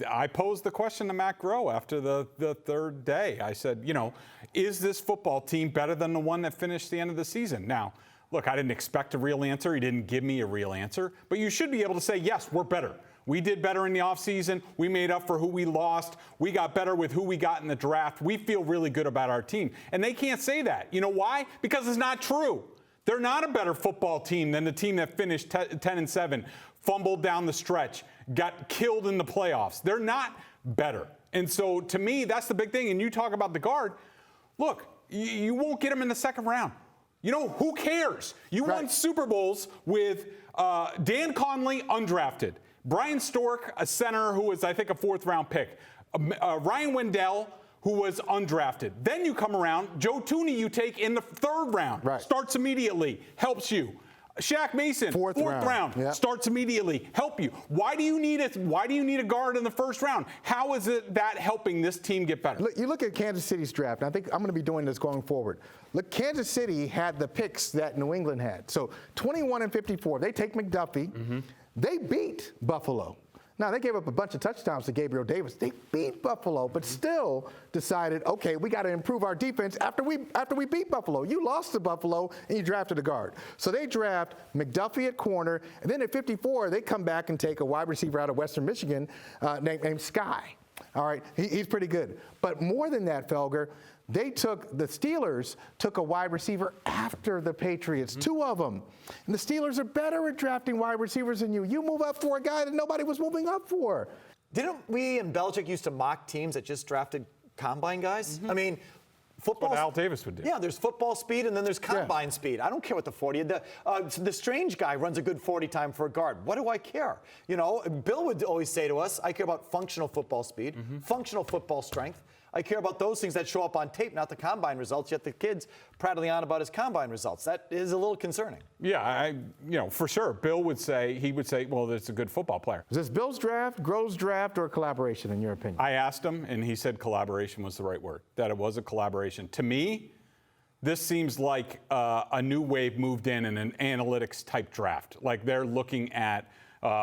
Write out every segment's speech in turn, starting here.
I posed the question to Matt Groh after the third day. I said, is this football team better than the one that finished the end of the season? Now, look, I didn't expect a real answer. He didn't give me a real answer. But you should be able to say, yes, we're better. We did better in the offseason. We made up for who we lost. We got better with who we got in the draft. We feel really good about our team. And they can't say that. You know why? Because it's not true. They're not a better football team than the team that finished 10-7, fumbled down the stretch, got killed in the playoffs. They're not better. And so, to me, that's the big thing. And you talk about the guard. Look, you won't get him in the second round. Who cares? You won Super Bowls with Dan Conley, undrafted. Brian Stork, a center who was, I think, a fourth-round pick. Ryan Wendell, who was undrafted. Then you come around, Joe Thuney you take in the third round. Right. Starts immediately, helps you. Shaq Mason, fourth round, yep. Starts immediately, help you. Why do you need a guard in the first round? How is it that helping this team get better? Look, you look at Kansas City's draft, and I think I'm going to be doing this going forward. Look, Kansas City had the picks that New England had. So 21 and 54, they take McDuffie. Mm-hmm. They beat Buffalo. Now, they gave up a bunch of touchdowns to Gabriel Davis. They beat Buffalo, but still decided, okay, we got to improve our defense after we beat Buffalo. You lost to Buffalo, and you drafted a guard. So they draft McDuffie at corner, and then at 54, they come back and take a wide receiver out of Western Michigan named Sky. All right, he's pretty good. But more than that, Felger, the Steelers took a wide receiver after the Patriots, mm-hmm. two of them. And the Steelers are better at drafting wide receivers than you. You move up for a guy that nobody was moving up for. Didn't we and Belichick used to mock teams that just drafted combine guys? Mm-hmm. I mean, football. That's what Al Davis would do. Yeah, there's football speed and then there's combine speed. I don't care what the 40 is. The strange guy runs a good 40 time for a guard. What do I care? Bill would always say to us, I care about functional football speed, mm-hmm. functional football strength. I care about those things that show up on tape, not the combine results, yet the kid's prattling on about his combine results. That is a little concerning. Yeah, for sure. Bill would say, well, it's a good football player. Is this Bill's draft, Groh's draft, or collaboration, in your opinion? I asked him, and he said collaboration was the right word, that it was a collaboration. To me, this seems like a new wave moved in an analytics-type draft. Like they're looking at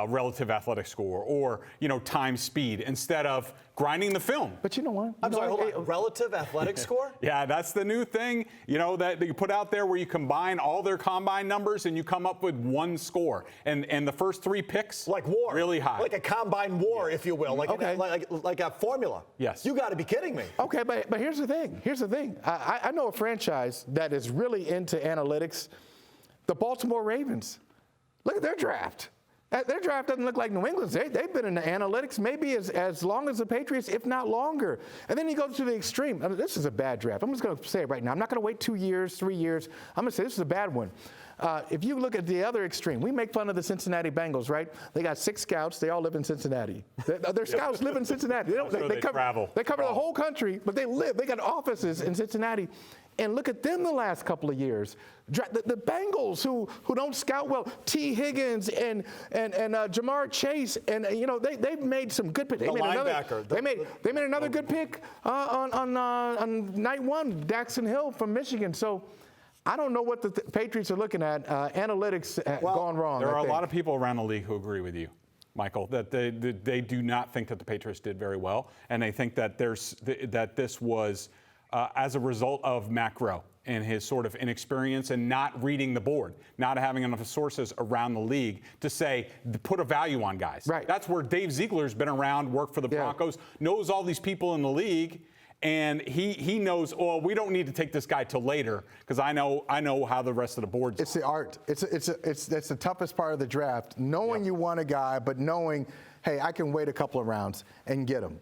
relative athletic score or, time speed instead of grinding the film. But you know what? I'm sorry, hold on. Relative athletic score? Yeah, that's the new thing, that you put out there where you combine all their combine numbers and you come up with one score. And the first three picks, like war, really high. Like a combine war, if you will, like a formula. Yes. You got to be kidding me. Okay, but here's the thing. I know a franchise that is really into analytics, the Baltimore Ravens. Look at their draft. Their draft doesn't look like New England's. They've been in the analytics maybe as long as the Patriots, if not longer. And then you go to the extreme. This is a bad draft. I'm just going to say it right now. I'm not going to wait 2 years, 3 years. I'm going to say this is a bad one. If you look at the other extreme, we make fun of the Cincinnati Bengals, right? They got 6 scouts. They all live in Cincinnati. Their scouts live in Cincinnati. They cover the whole country, but they got offices in Cincinnati. And look at them the last couple of years. The Bengals, who don't scout well, T. Higgins and Jamar Chase, and they've made some good picks. They made another good pick on night one, Daxton Hill from Michigan. So I don't know what the Patriots are looking at. Analytics gone wrong. There are a lot of people around the league who agree with you, Michael, that they do not think that the Patriots did very well, and they think that this was as a result of Matt Groh and his sort of inexperience and not reading the board, not having enough sources around the league to put a value on guys. Right. That's where Dave Ziegler's been around, worked for the Broncos, knows all these people in the league, and he knows, we don't need to take this guy till later because I know how the rest of the board's. It's the art. It's the toughest part of the draft, knowing you want a guy, but knowing, hey, I can wait a couple of rounds and get him.